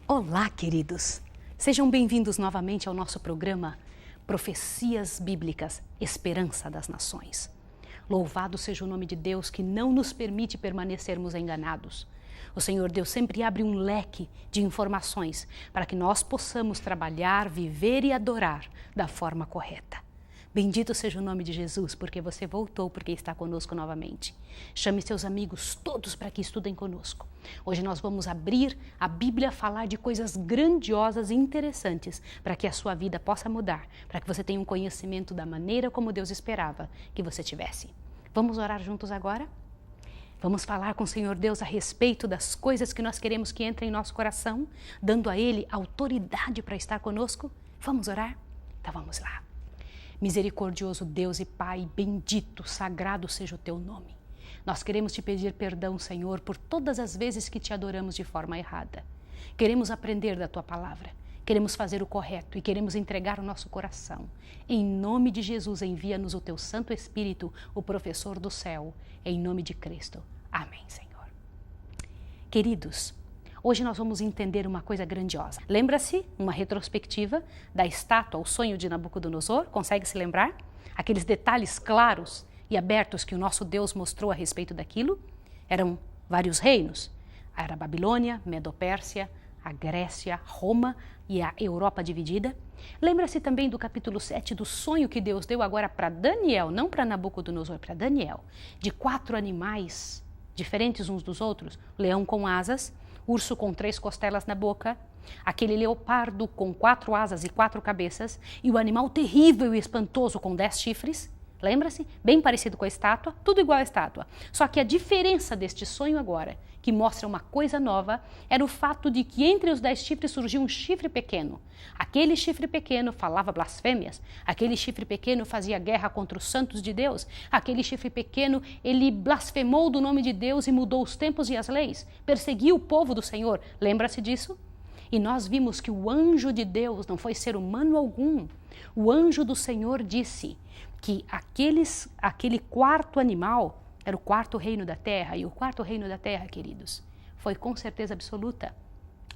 Olá, queridos! Sejam bem-vindos novamente ao nosso programa Profecias Bíblicas, Esperança das Nações. Louvado seja o nome de Deus que não nos permite permanecermos enganados. O Senhor Deus sempre abre um leque de informações para que nós possamos trabalhar, viver e adorar da forma correta. Bendito seja o nome de Jesus, porque você voltou, porque está conosco novamente. Chame seus amigos todos para que estudem conosco. Hoje nós vamos abrir a Bíblia, falar de coisas grandiosas e interessantes para que a sua vida possa mudar, para que você tenha um conhecimento da maneira como Deus esperava que você tivesse. Vamos orar juntos agora? Vamos falar com o Senhor Deus a respeito das coisas que nós queremos que entrem em nosso coração, dando a Ele autoridade para estar conosco? Vamos orar? Então vamos lá. Misericordioso Deus e Pai, bendito, sagrado seja o Teu nome. Nós queremos Te pedir perdão, Senhor, por todas as vezes que Te adoramos de forma errada. Queremos aprender da Tua palavra, queremos fazer o correto e queremos entregar o nosso coração. Em nome de Jesus, envia-nos o Teu Santo Espírito, o professor do céu, em nome de Cristo. Amém, Senhor. Queridos, hoje nós vamos entender uma coisa grandiosa. Lembra-se uma retrospectiva da estátua, o sonho de Nabucodonosor? Consegue se lembrar? Aqueles detalhes claros e abertos que o nosso Deus mostrou a respeito daquilo? Eram vários reinos. Era a Babilônia, Medo-Pérsia, a Grécia, Roma e a Europa dividida. Lembra-se também do capítulo 7 do sonho que Deus deu agora para Daniel, não para Nabucodonosor, para Daniel, de 4 animais diferentes uns dos outros, leão com asas, urso com 3 costelas na boca, aquele leopardo com 4 asas e 4 cabeças e o animal terrível e espantoso com 10 chifres. Lembra-se? Bem parecido com a estátua, tudo igual à estátua. Só que a diferença deste sonho agora, que mostra uma coisa nova, era o fato de que entre os 10 chifres surgiu um chifre pequeno. Aquele chifre pequeno falava blasfêmias, aquele chifre pequeno fazia guerra contra os santos de Deus, aquele chifre pequeno, ele blasfemou do nome de Deus e mudou os tempos e as leis, perseguiu o povo do Senhor. Lembra-se disso? E nós vimos que o anjo de Deus não foi ser humano algum. O anjo do Senhor disse que aquele quarto animal era o quarto reino da terra. E o quarto reino da terra, queridos, foi com certeza absoluta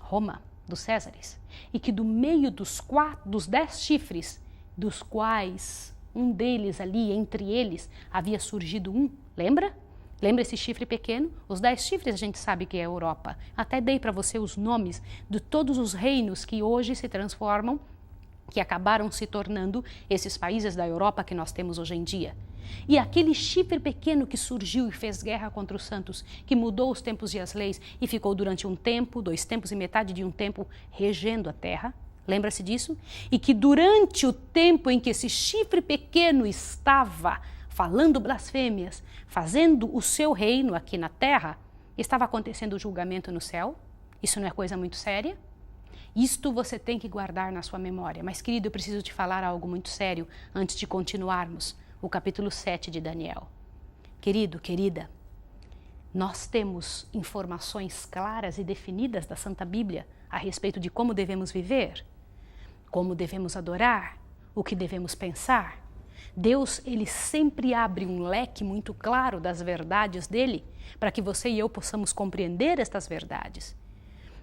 Roma, dos Césares. E que do meio dos 10 chifres, dos quais um deles ali, entre eles, havia surgido um, lembra? Lembra esse chifre pequeno? Os 10 chifres a gente sabe que é a Europa. Até dei para você os nomes de todos os reinos que hoje se transformam, que acabaram se tornando esses países da Europa que nós temos hoje em dia. E aquele chifre pequeno que surgiu e fez guerra contra os santos, que mudou os tempos e as leis e ficou durante um tempo, 2 tempos e metade de um tempo regendo a terra. Lembra-se disso? E que durante o tempo em que esse chifre pequeno estava falando blasfêmias, fazendo o seu reino aqui na terra, estava acontecendo o julgamento no céu. Isso não é coisa muito séria? Isto você tem que guardar na sua memória. Mas, querido, eu preciso te falar algo muito sério antes de continuarmos o capítulo 7 de Daniel. Querido, querida, nós temos informações claras e definidas da Santa Bíblia a respeito de como devemos viver, como devemos adorar, o que devemos pensar. Deus, ele sempre abre um leque muito claro das verdades dele para que você e eu possamos compreender estas verdades.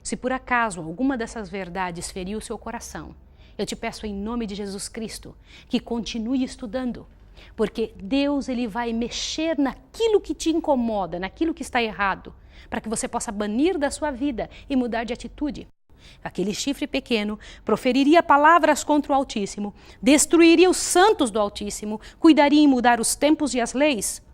Se por acaso alguma dessas verdades feriu o seu coração, eu te peço em nome de Jesus Cristo que continue estudando, porque Deus, ele vai mexer naquilo que te incomoda, naquilo que está errado, para que você possa banir da sua vida e mudar de atitude. Aquele chifre pequeno proferiria palavras contra o Altíssimo, destruiria os santos do Altíssimo, cuidaria em mudar os tempos e as leis.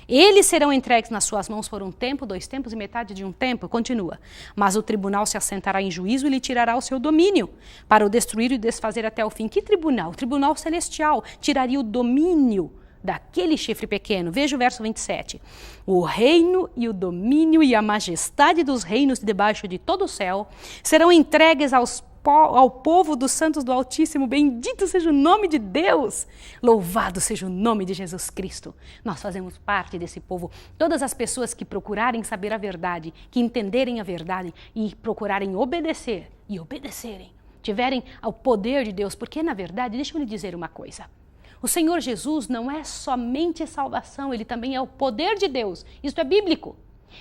Eles serão entregues nas suas mãos por um tempo, 2 tempos e metade de um tempo. Continua. Mas o tribunal se assentará em juízo e lhe tirará o seu domínio, para o destruir e desfazer até o fim. Que tribunal? O tribunal celestial tiraria o domínio daquele chifre pequeno. Veja o verso 27. O reino e o domínio e a majestade dos reinos debaixo de todo o céu serão entregues ao povo dos santos do Altíssimo. Bendito seja o nome de Deus, louvado seja o nome de Jesus Cristo. Nós fazemos parte desse povo. Todas as pessoas que procurarem saber a verdade, que entenderem a verdade e procurarem obedecer e obedecerem, tiverem o poder de Deus, porque na verdade, deixa eu lhe dizer uma coisa, o Senhor Jesus não é somente salvação, ele também é o poder de Deus. Isso é bíblico.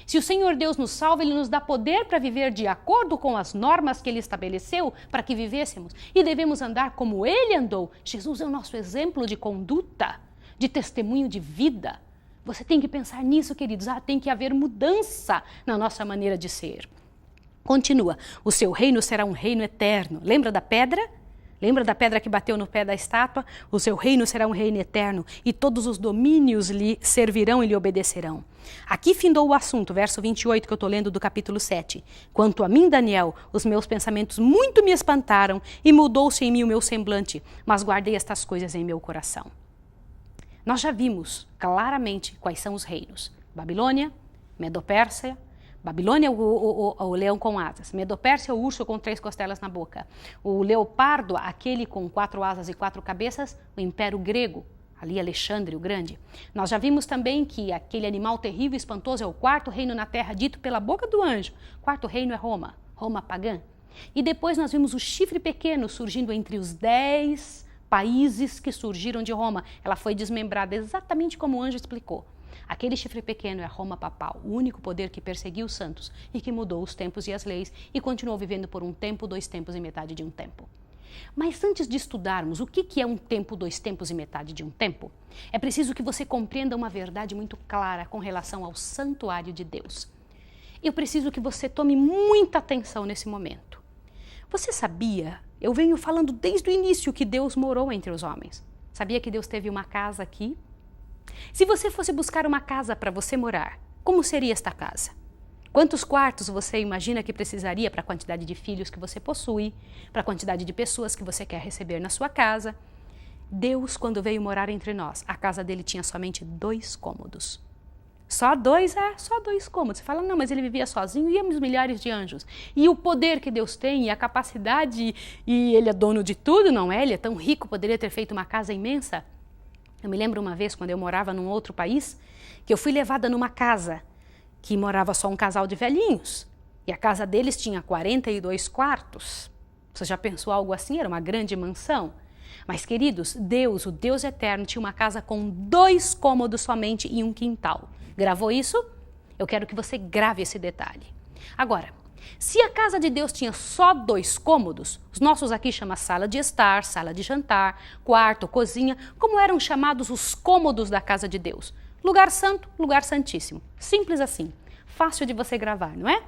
Se o Senhor Deus nos salva, Ele nos dá poder para viver de acordo com as normas que Ele estabeleceu para que vivêssemos. E devemos andar como Ele andou. Jesus é o nosso exemplo de conduta, de testemunho de vida. Você tem que pensar nisso, queridos. Tem que haver mudança na nossa maneira de ser. Continua. O seu reino será um reino eterno. Lembra da pedra? Lembra da pedra que bateu no pé da estátua? O seu reino será um reino eterno e todos os domínios lhe servirão e lhe obedecerão. Aqui findou o assunto, verso 28 que eu estou lendo do capítulo 7. Quanto a mim, Daniel, os meus pensamentos muito me espantaram e mudou-se em mim o meu semblante, mas guardei estas coisas em meu coração. Nós já vimos claramente quais são os reinos. Babilônia, Medo-Pérsia. Babilônia é o leão com asas. Medo-Pérsia é o urso com 3 costelas na boca. O leopardo, aquele com 4 asas e 4 cabeças, o Império Grego, ali Alexandre o Grande. Nós já vimos também que aquele animal terrível e espantoso é o 4º reino na terra, dito pela boca do anjo. O 4º reino é Roma, Roma pagã. E depois nós vimos o chifre pequeno surgindo entre os 10 países que surgiram de Roma. Ela foi desmembrada exatamente como o anjo explicou. Aquele chifre pequeno é a Roma papal, o único poder que perseguiu os santos e que mudou os tempos e as leis e continuou vivendo por um tempo, 2 tempos e metade de um tempo. Mas antes de estudarmos o que é um tempo, 2 tempos e metade de um tempo, é preciso que você compreenda uma verdade muito clara com relação ao santuário de Deus. Eu preciso que você tome muita atenção nesse momento. Você sabia, eu venho falando desde o início que Deus morou entre os homens. Sabia que Deus teve uma casa aqui? Se você fosse buscar uma casa para você morar, como seria esta casa? Quantos quartos você imagina que precisaria para a quantidade de filhos que você possui, para a quantidade de pessoas que você quer receber na sua casa? Deus, quando veio morar entre nós, a casa dele tinha somente 2 cômodos. Só 2? Só 2 cômodos. Você fala, não, mas ele vivia sozinho e íamos milhares de anjos. E o poder que Deus tem e a capacidade, e ele é dono de tudo, não é? Ele é tão rico, poderia ter feito uma casa imensa. Eu me lembro uma vez, quando eu morava num outro país, que eu fui levada numa casa que morava só um casal de velhinhos. E a casa deles tinha 42 quartos. Você já pensou algo assim? Era uma grande mansão. Mas, queridos, Deus, o Deus eterno, tinha uma casa com 2 cômodos somente e um quintal. Gravou isso? Eu quero que você grave esse detalhe. Agora, se a casa de Deus tinha só 2 cômodos, os nossos aqui chamam sala de estar, sala de jantar, quarto, cozinha, como eram chamados os cômodos da casa de Deus? Lugar santo, lugar santíssimo. Simples assim. Fácil de você gravar, não é?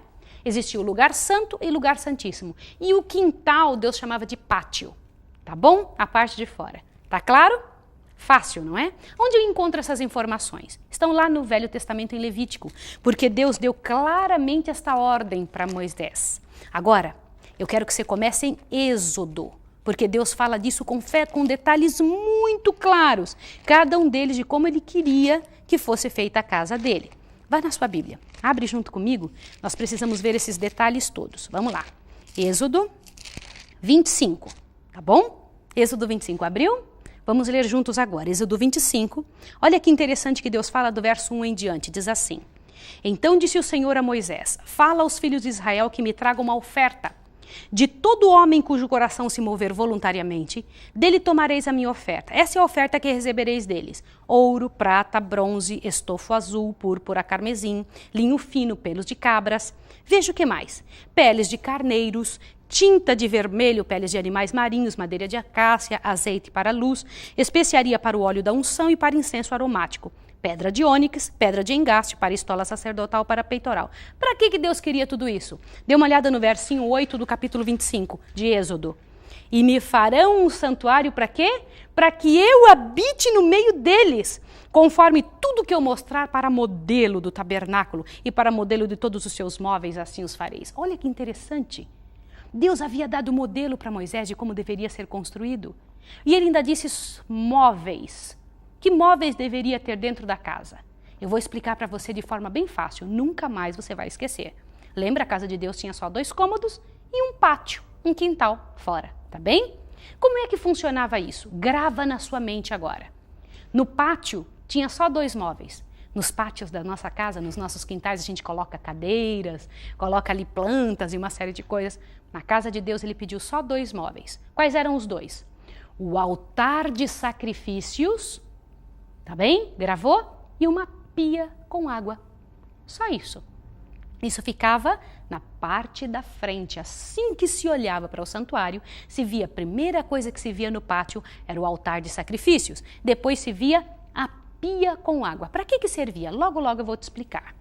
Existia o lugar santo e lugar santíssimo. E o quintal Deus chamava de pátio. Tá bom? A parte de fora. Tá claro? Fácil, não é? Onde eu encontro essas informações? Estão lá no Velho Testamento em Levítico, porque Deus deu claramente esta ordem para Moisés. Agora, eu quero que você comece em Êxodo, porque Deus fala disso com fé, com detalhes muito claros, cada um deles de como ele queria que fosse feita a casa dele. Vai na sua Bíblia, abre junto comigo, nós precisamos ver esses detalhes todos. Vamos lá. Êxodo 25, tá bom? Êxodo 25, abriu? Vamos ler juntos agora, Êxodo 25. Olha que interessante que Deus fala do verso 1 em diante, diz assim: Então disse o Senhor a Moisés, fala aos filhos de Israel que me tragam uma oferta. De todo homem cujo coração se mover voluntariamente, dele tomareis a minha oferta. Essa é a oferta que recebereis deles: ouro, prata, bronze, estofo azul, púrpura, carmesim, linho fino, pelos de cabras. Veja o que mais: peles de carneiros, tinta de vermelho, peles de animais marinhos, madeira de acácia, azeite para luz, especiaria para o óleo da unção e para incenso aromático, pedra de ônix, pedra de engaste para estola sacerdotal para peitoral. Para que Deus queria tudo isso? Dê uma olhada no versinho 8 do capítulo 25 de Êxodo. E me farão um santuário para quê? Para que eu habite no meio deles, conforme tudo que eu mostrar para modelo do tabernáculo e para modelo de todos os seus móveis, assim os fareis. Olha que interessante. Deus havia dado modelo para Moisés de como deveria ser construído. E ele ainda disse móveis. Que móveis deveria ter dentro da casa? Eu vou explicar para você de forma bem fácil, nunca mais você vai esquecer. Lembra, a casa de Deus tinha só 2 cômodos e um pátio, um quintal fora, tá bem? Como é que funcionava isso? Grava na sua mente agora. No pátio tinha só 2 móveis. Nos pátios da nossa casa, nos nossos quintais, a gente coloca cadeiras, coloca ali plantas e uma série de coisas. Na casa de Deus, ele pediu só 2 móveis. Quais eram os 2? O altar de sacrifícios, tá bem? Gravou? E uma pia com água. Só isso. Isso ficava na parte da frente. Assim que se olhava para o santuário, se via, a primeira coisa que se via no pátio era o altar de sacrifícios. Depois se via a pia com água. Para que servia? Logo, logo eu vou te explicar.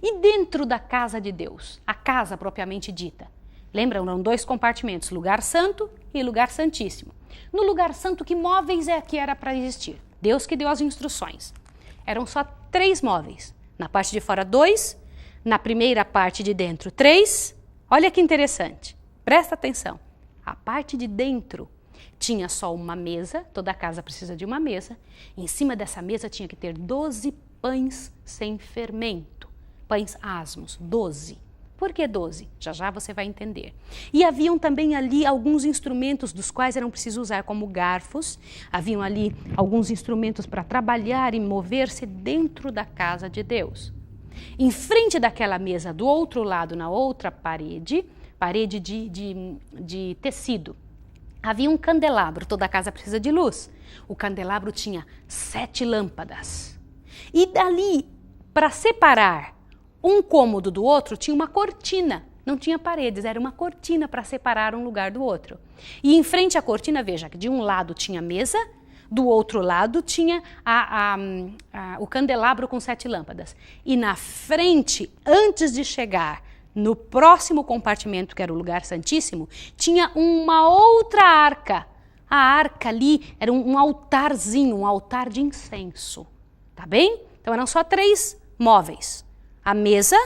E dentro da casa de Deus, a casa propriamente dita, lembram? Eram 2 compartimentos, lugar santo e lugar santíssimo. No lugar santo, que móveis é que era para existir? Deus que deu as instruções. Eram só 3 móveis. Na parte de fora, 2. Na primeira parte de dentro, 3. Olha que interessante. Presta atenção. A parte de dentro tinha só uma mesa. Toda casa precisa de uma mesa. Em cima dessa mesa tinha que ter 12 pães sem fermento. Pães asmos, 12. Por que 12? Já já você vai entender. E haviam também ali alguns instrumentos dos quais eram precisos usar como garfos. Haviam ali alguns instrumentos para trabalhar e mover-se dentro da casa de Deus. Em frente daquela mesa, do outro lado, na outra parede de tecido, havia um candelabro. Toda casa precisa de luz. O candelabro tinha 7 lâmpadas. E dali, para separar um cômodo do outro, tinha uma cortina. Não tinha paredes, era uma cortina para separar um lugar do outro. E em frente à cortina, veja que de um lado tinha mesa, do outro lado tinha o candelabro com 7 lâmpadas. E na frente, antes de chegar no próximo compartimento, que era o lugar santíssimo, tinha uma outra arca. A arca ali era um altarzinho, um altar de incenso. Tá bem? Então eram só 3 móveis. A mesa,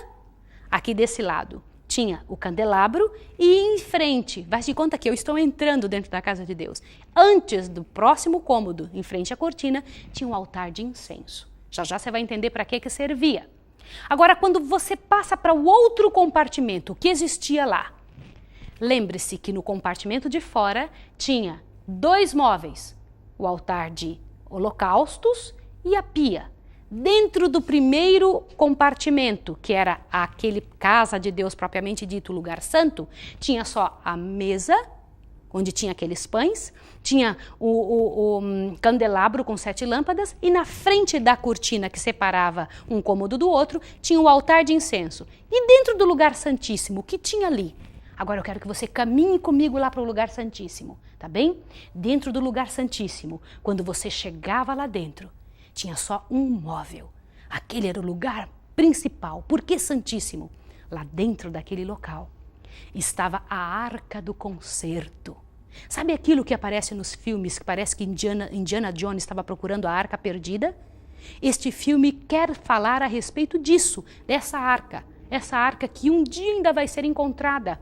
aqui desse lado, tinha o candelabro e em frente, vai se conta que eu estou entrando dentro da casa de Deus. Antes do próximo cômodo, em frente à cortina, tinha um altar de incenso. Já já você vai entender para que servia. Agora, quando você passa para o outro compartimento, o que existia lá? Lembre-se que no compartimento de fora tinha 2 móveis, o altar de holocaustos e a pia. Dentro do primeiro compartimento, que era aquele casa de Deus propriamente dito, lugar santo, tinha só a mesa, onde tinha aqueles pães, tinha o candelabro com 7 lâmpadas e na frente da cortina que separava um cômodo do outro, tinha o altar de incenso. E dentro do lugar santíssimo, o que tinha ali? Agora eu quero que você caminhe comigo lá para o lugar santíssimo, tá bem? Dentro do lugar santíssimo, quando você chegava lá dentro, tinha só um móvel. Aquele era o lugar principal. Por que santíssimo? Lá dentro daquele local estava a Arca do Concerto. Sabe aquilo que aparece nos filmes, que parece que Indiana Jones estava procurando a arca perdida? Este filme quer falar a respeito disso, dessa arca. Essa arca que um dia ainda vai ser encontrada.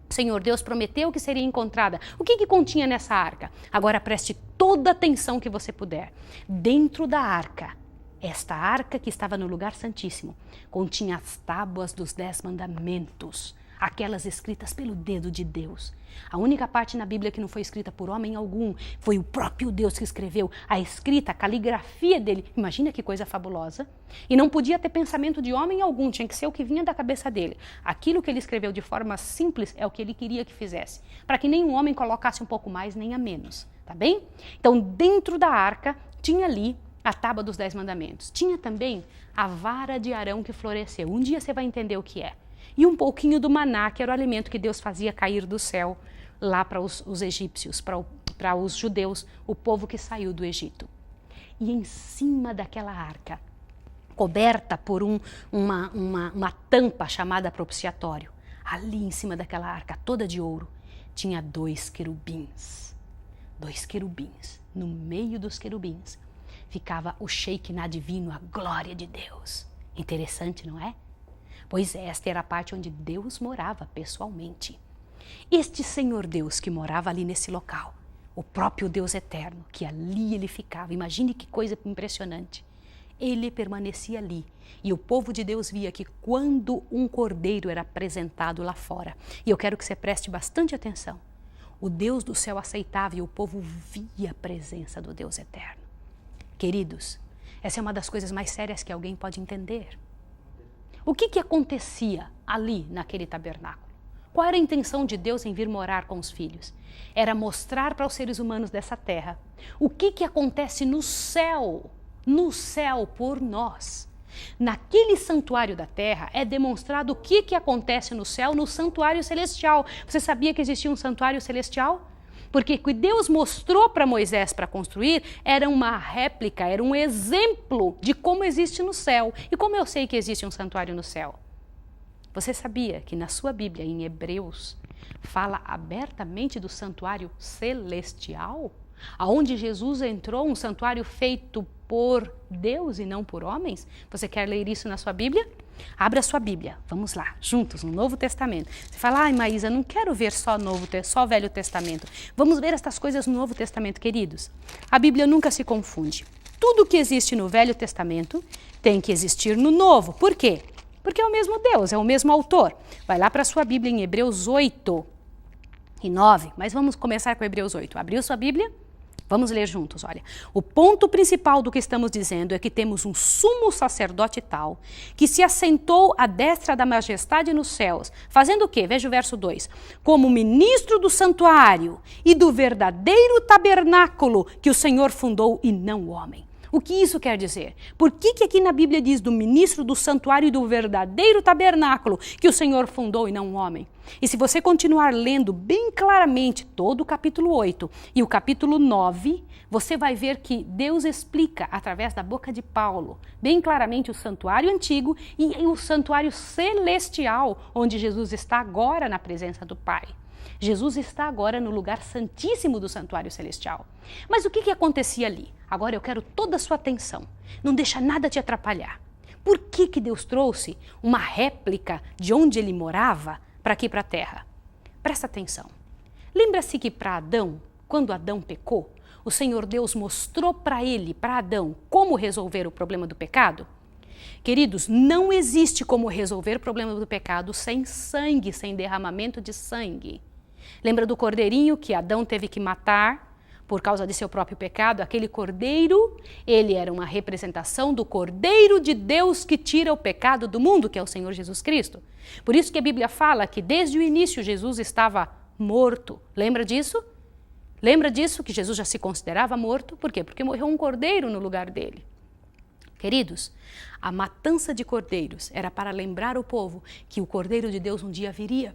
O Senhor Deus prometeu que seria encontrada. O que continha nessa arca? Agora preste toda a atenção que você puder. Dentro da arca, esta arca que estava no lugar santíssimo, continha as tábuas dos 10 mandamentos, aquelas escritas pelo dedo de Deus. A única parte na Bíblia que não foi escrita por homem algum, foi o próprio Deus que escreveu a escrita, a caligrafia dele. Imagina que coisa fabulosa. E não podia ter pensamento de homem algum, tinha que ser o que vinha da cabeça dele. Aquilo que ele escreveu de forma simples é o que ele queria que fizesse, para que nenhum homem colocasse um pouco mais nem a menos, tá bem? Então, dentro da arca, tinha ali a tábua dos 10 mandamentos. Tinha também a vara de Arão que floresceu. Um dia você vai entender o que é. E um pouquinho do maná, que era o alimento que Deus fazia cair do céu lá para os egípcios, para os judeus, o povo que saiu do Egito. E em cima daquela arca, coberta por uma tampa chamada propiciatório, ali em cima daquela arca toda de ouro, tinha 2 querubins. 2 querubins. No meio dos querubins ficava o Shekinah divino, a glória de Deus. Interessante, não é? Pois esta era a parte onde Deus morava pessoalmente. Este Senhor Deus que morava ali nesse local, o próprio Deus eterno, que ali ele ficava, imagine que coisa impressionante. Ele permanecia ali e o povo de Deus via que quando um cordeiro era apresentado lá fora, e eu quero que você preste bastante atenção, o Deus do céu aceitava e o povo via a presença do Deus eterno. Queridos, essa é uma das coisas mais sérias que alguém pode entender. O que acontecia ali naquele tabernáculo? Qual era a intenção de Deus em vir morar com os filhos? Era mostrar para os seres humanos dessa terra o que acontece no céu por nós. Naquele santuário da terra é demonstrado o que acontece no céu, no santuário celestial. Você sabia que existia um santuário celestial? Porque o que Deus mostrou para Moisés para construir era uma réplica, era um exemplo de como existe no céu. E como eu sei que existe um santuário no céu? Você sabia que na sua Bíblia, em Hebreus, fala abertamente do santuário celestial? Aonde Jesus entrou, um santuário feito por Deus e não por homens? Você quer ler isso na sua Bíblia? Abra a sua Bíblia, vamos lá, juntos, no Novo Testamento. Você fala, ai Maísa, não quero ver só Velho Testamento. Vamos ver estas coisas no Novo Testamento, queridos. A Bíblia nunca se confunde. Tudo que existe no Velho Testamento tem que existir no Novo. Por quê? Porque é o mesmo Deus, é o mesmo autor. Vai lá para a sua Bíblia em Hebreus 8 e 9, mas vamos começar com Hebreus 8. Abriu sua Bíblia? Vamos ler juntos, olha. O ponto principal do que estamos dizendo é que temos um sumo sacerdote tal, que se assentou à destra da majestade nos céus, fazendo o quê? Veja o verso 2. Como ministro do santuário e do verdadeiro tabernáculo que o Senhor fundou e não o homem. O que isso quer dizer? Por que aqui na Bíblia diz do ministro do santuário e do verdadeiro tabernáculo que o Senhor fundou e não o homem? E se você continuar lendo bem claramente todo o capítulo 8 e o capítulo 9, você vai ver que Deus explica através da boca de Paulo bem claramente o santuário antigo e o santuário celestial, onde Jesus está agora na presença do Pai. Jesus está agora no lugar santíssimo do santuário celestial. Mas o que acontecia ali? Agora eu quero toda a sua atenção. Não deixa nada te atrapalhar. Por que Deus trouxe uma réplica de onde ele morava para aqui para a terra? Presta atenção. Lembra-se que para Adão, quando Adão pecou, o Senhor Deus mostrou para ele, para Adão, como resolver o problema do pecado? Queridos, não existe como resolver o problema do pecado sem sangue, sem derramamento de sangue. Lembra do cordeirinho que Adão teve que matar por causa de seu próprio pecado? Aquele cordeiro, ele era uma representação do Cordeiro de Deus que tira o pecado do mundo, que é o Senhor Jesus Cristo. Por isso que a Bíblia fala que desde o início Jesus estava morto. Lembra disso? Lembra disso, que Jesus já se considerava morto? Por quê? Porque morreu um cordeiro no lugar dele. Queridos, a matança de cordeiros era para lembrar o povo que o Cordeiro de Deus um dia viria.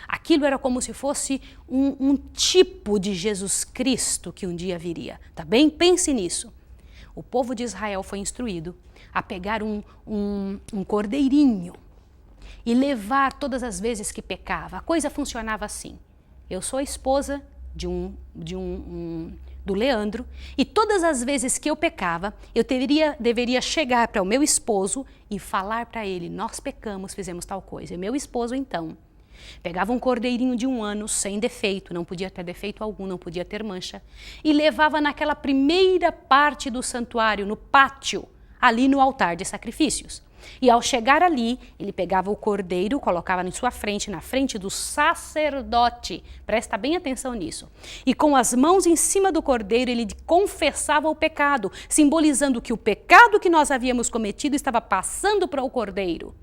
Aquilo era como se fosse um tipo de Jesus Cristo que um dia viria, tá bem? Pense nisso. O povo de Israel foi instruído a pegar um cordeirinho e levar todas as vezes que pecava. A coisa funcionava assim. Eu sou a esposa do Leandro, e todas as vezes que eu pecava, eu deveria chegar para o meu esposo e falar para ele, nós pecamos, fizemos tal coisa. E meu esposo, então, pegava um cordeirinho de 1 ano, sem defeito, não podia ter defeito algum, não podia ter mancha, e levava naquela primeira parte do santuário, no pátio, ali no altar de sacrifícios. E ao chegar ali, ele pegava o cordeiro, colocava em sua frente, na frente do sacerdote. Presta bem atenção nisso. E com as mãos em cima do cordeiro, ele confessava o pecado, simbolizando que o pecado que nós havíamos cometido estava passando para o cordeiro.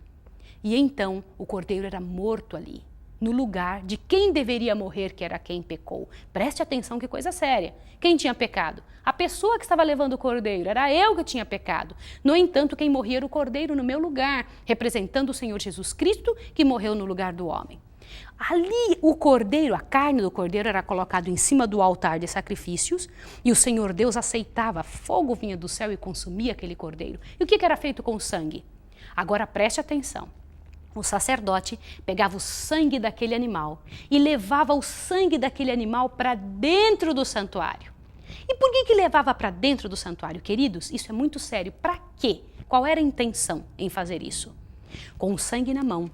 E então o cordeiro era morto ali, no lugar de quem deveria morrer, que era quem pecou. Preste atenção, que coisa séria. Quem tinha pecado? A pessoa que estava levando o cordeiro, era eu que tinha pecado. No entanto, quem morria era o cordeiro no meu lugar, representando o Senhor Jesus Cristo, que morreu no lugar do homem. Ali o cordeiro, a carne do cordeiro era colocado em cima do altar de sacrifícios e o Senhor Deus aceitava, fogo vinha do céu e consumia aquele cordeiro. E o que era feito com o sangue? Agora preste atenção. O sacerdote pegava o sangue daquele animal e levava o sangue daquele animal para dentro do santuário. E por que levava para dentro do santuário, queridos? Isso é muito sério. Para quê? Qual era a intenção em fazer isso? Com o sangue na mão,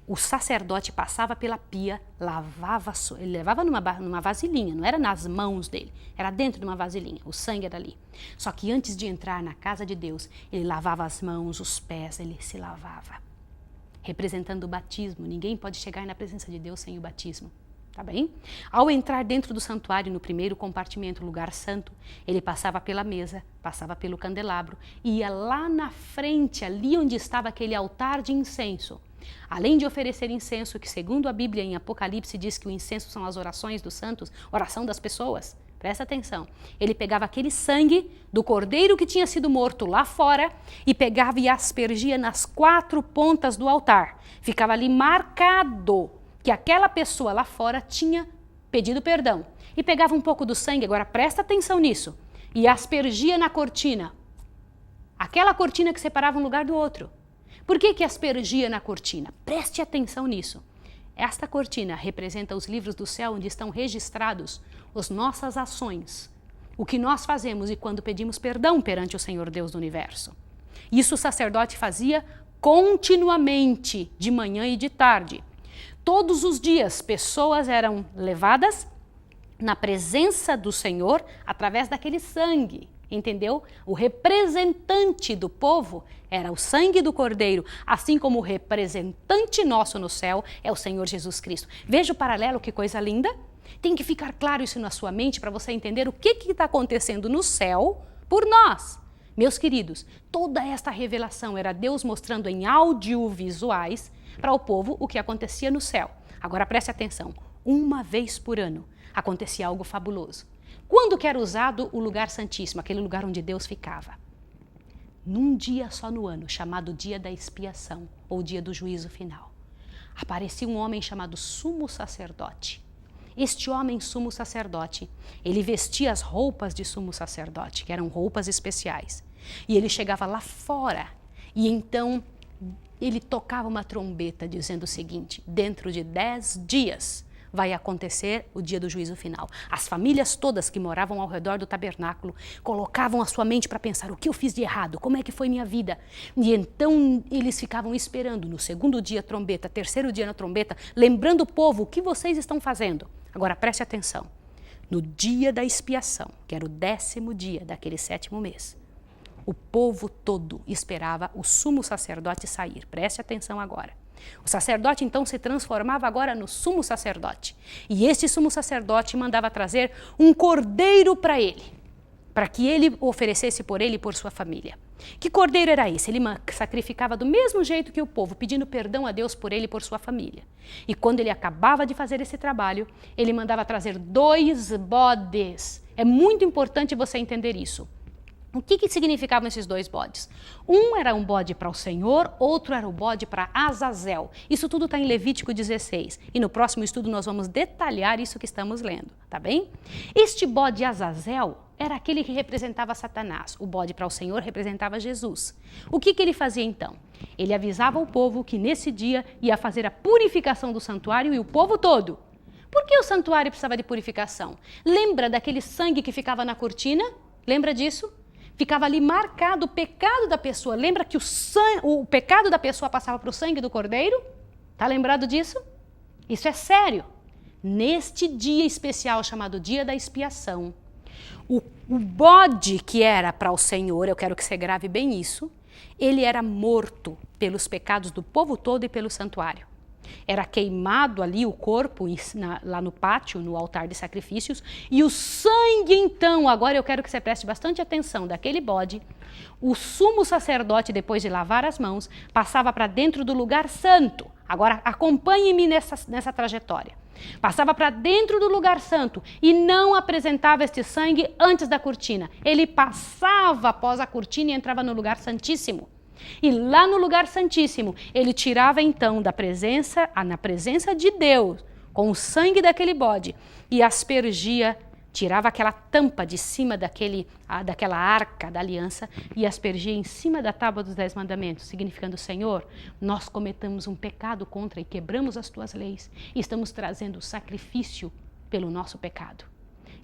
o sacerdote passava pela pia, lavava, ele levava numa vasilhinha, não era nas mãos dele, era dentro de uma vasilhinha, o sangue era ali. Só que antes de entrar na casa de Deus, ele lavava as mãos, os pés, ele se lavava. Representando o batismo. Ninguém pode chegar na presença de Deus sem o batismo, tá bem? Ao entrar dentro do santuário, no primeiro compartimento, lugar santo, ele passava pela mesa, passava pelo candelabro e ia lá na frente, ali onde estava aquele altar de incenso. Além de oferecer incenso, que segundo a Bíblia em Apocalipse diz que o incenso são as orações dos santos, oração das pessoas, Presta atenção. Ele pegava aquele sangue do cordeiro que tinha sido morto lá fora e pegava e aspergia nas 4 pontas do altar. Ficava ali marcado que aquela pessoa lá fora tinha pedido perdão. E pegava um pouco do sangue, agora presta atenção nisso, e aspergia na cortina. Aquela cortina que separava um lugar do outro. Por que aspergia na cortina? Preste atenção nisso. Esta cortina representa os livros do céu onde estão registrados as nossas ações, o que nós fazemos e quando pedimos perdão perante o Senhor Deus do universo. Isso o sacerdote fazia continuamente, de manhã e de tarde. Todos os dias, pessoas eram levadas na presença do Senhor através daquele sangue, entendeu? O representante do povo era o sangue do Cordeiro, assim como o representante nosso no céu é o Senhor Jesus Cristo. Veja o paralelo, que coisa linda. Tem que ficar claro isso na sua mente para você entender o que está acontecendo no céu por nós. Meus queridos, toda esta revelação era Deus mostrando em audiovisuais para o povo o que acontecia no céu. Agora preste atenção, uma vez por ano acontecia algo fabuloso. Quando que era usado o lugar santíssimo, aquele lugar onde Deus ficava? Num dia só no ano, chamado dia da expiação, ou dia do juízo final. Aparecia um homem chamado sumo sacerdote. Este homem sumo sacerdote, ele vestia as roupas de sumo sacerdote, que eram roupas especiais. E ele chegava lá fora, e então ele tocava uma trombeta dizendo o seguinte: dentro de 10 dias vai acontecer o dia do juízo final. As famílias todas que moravam ao redor do tabernáculo colocavam a sua mente para pensar: o que eu fiz de errado? Como é que foi minha vida? E então eles ficavam esperando no segundo dia a trombeta, terceiro dia na trombeta, lembrando o povo: o que vocês estão fazendo? Agora preste atenção. No dia da expiação, que era o 10º dia daquele 7º mês, o povo todo esperava o sumo sacerdote sair. Preste atenção agora. O sacerdote então se transformava agora no sumo sacerdote. E este sumo sacerdote mandava trazer um cordeiro para ele, para que ele oferecesse por ele e por sua família. Que cordeiro era esse? Ele sacrificava do mesmo jeito que o povo, pedindo perdão a Deus por ele e por sua família. E quando ele acabava de fazer esse trabalho, ele mandava trazer 2 bodes. É muito importante você entender isso. O que significavam esses 2 bodes? Um era um bode para o Senhor, outro era o bode para Azazel. Isso tudo está em Levítico 16. E no próximo estudo nós vamos detalhar isso que estamos lendo, tá bem? Este bode Azazel era aquele que representava Satanás. O bode para o Senhor representava Jesus. O que ele fazia então? Ele avisava o povo que nesse dia ia fazer a purificação do santuário e o povo todo. Por que o santuário precisava de purificação? Lembra daquele sangue que ficava na cortina? Lembra disso? Ficava ali marcado o pecado da pessoa. Lembra que o pecado da pessoa passava para o sangue do cordeiro? Tá lembrado disso? Isso é sério. Neste dia especial chamado dia da expiação, o bode que era para o Senhor, eu quero que você grave bem isso, ele era morto pelos pecados do povo todo e pelo santuário. Era queimado ali o corpo lá no pátio, no altar de sacrifícios, e o sangue então, agora eu quero que você preste bastante atenção, daquele bode, o sumo sacerdote, depois de lavar as mãos, passava para dentro do lugar santo. Agora acompanhe-me nessa trajetória. Passava para dentro do lugar santo e não apresentava este sangue antes da cortina. Ele passava após a cortina e entrava no lugar santíssimo. E lá no lugar santíssimo, ele tirava então na presença de Deus, com o sangue daquele bode, e aspergia, tirava aquela tampa de cima daquela arca da aliança e aspergia em cima da tábua dos 10 mandamentos, significando: Senhor, nós cometemos um pecado contra e quebramos as tuas leis e estamos trazendo sacrifício pelo nosso pecado.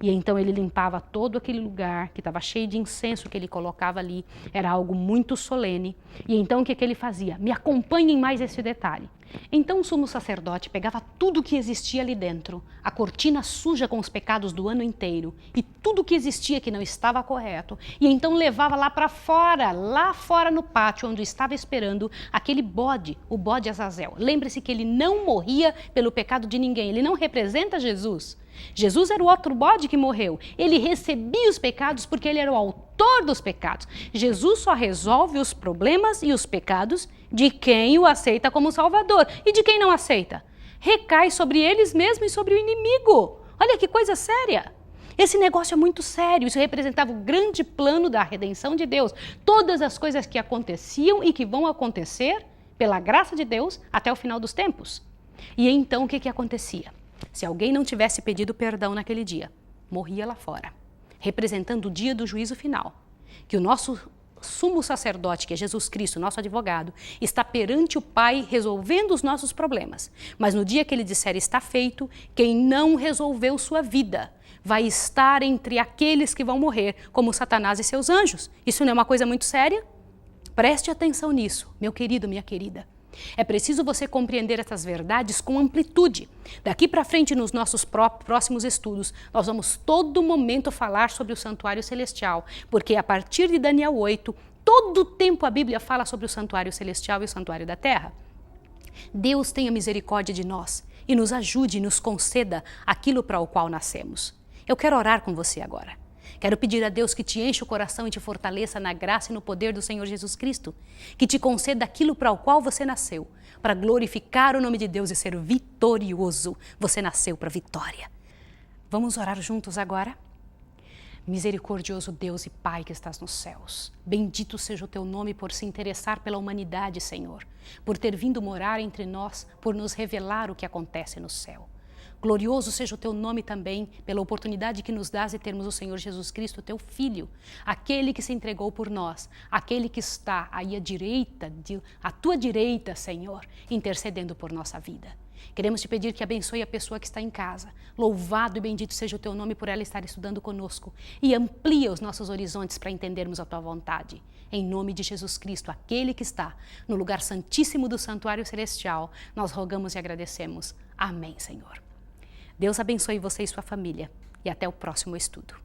E então ele limpava todo aquele lugar que estava cheio de incenso que ele colocava ali. Era algo muito solene. E então o que ele fazia? Me acompanhem mais esse detalhe. Então o sumo sacerdote pegava tudo que existia ali dentro, a cortina suja com os pecados do ano inteiro e tudo que existia que não estava correto, e então levava lá fora no pátio onde estava esperando aquele bode, o bode Azazel. Lembre-se que ele não morria pelo pecado de ninguém, ele não representa Jesus. Jesus era o outro bode que morreu. Ele recebia os pecados porque ele era o autor dos pecados. Jesus só resolve os problemas e os pecados de quem o aceita como Salvador. E de quem não aceita? Recai sobre eles mesmos e sobre o inimigo. Olha que coisa séria. Esse negócio é muito sério, isso representava o grande plano da redenção de Deus. Todas as coisas que aconteciam e que vão acontecer, pela graça de Deus, até o final dos tempos. E então o que acontecia? Se alguém não tivesse pedido perdão naquele dia, morria lá fora, representando o dia do juízo final, que o nosso sumo sacerdote, que é Jesus Cristo, nosso advogado, está perante o Pai resolvendo os nossos problemas. Mas no dia que ele disser está feito, quem não resolveu sua vida vai estar entre aqueles que vão morrer, como Satanás e seus anjos. Isso não é uma coisa muito séria? Preste atenção nisso, meu querido, minha querida. É preciso você compreender essas verdades com amplitude. Daqui para frente, nos nossos próximos estudos, nós vamos todo momento falar sobre o santuário celestial, porque a partir de Daniel 8, todo o tempo a Bíblia fala sobre o santuário celestial e o santuário da terra. Deus tenha misericórdia de nós e nos ajude e nos conceda aquilo para o qual nascemos. Eu quero orar com você agora. Quero pedir a Deus que te enche o coração e te fortaleça na graça e no poder do Senhor Jesus Cristo, que te conceda aquilo para o qual você nasceu, para glorificar o nome de Deus e ser vitorioso. Você nasceu para vitória. Vamos orar juntos agora? Misericordioso Deus e Pai que estás nos céus, bendito seja o teu nome por se interessar pela humanidade, Senhor, por ter vindo morar entre nós, por nos revelar o que acontece no céu. Glorioso seja o teu nome também pela oportunidade que nos dás de termos o Senhor Jesus Cristo, teu Filho, aquele que se entregou por nós, aquele que está aí à tua direita, Senhor, intercedendo por nossa vida. Queremos te pedir que abençoe a pessoa que está em casa. Louvado e bendito seja o teu nome por ela estar estudando conosco e amplia os nossos horizontes para entendermos a tua vontade. Em nome de Jesus Cristo, aquele que está no lugar santíssimo do santuário celestial, nós rogamos e agradecemos. Amém, Senhor. Deus abençoe você e sua família e até o próximo estudo.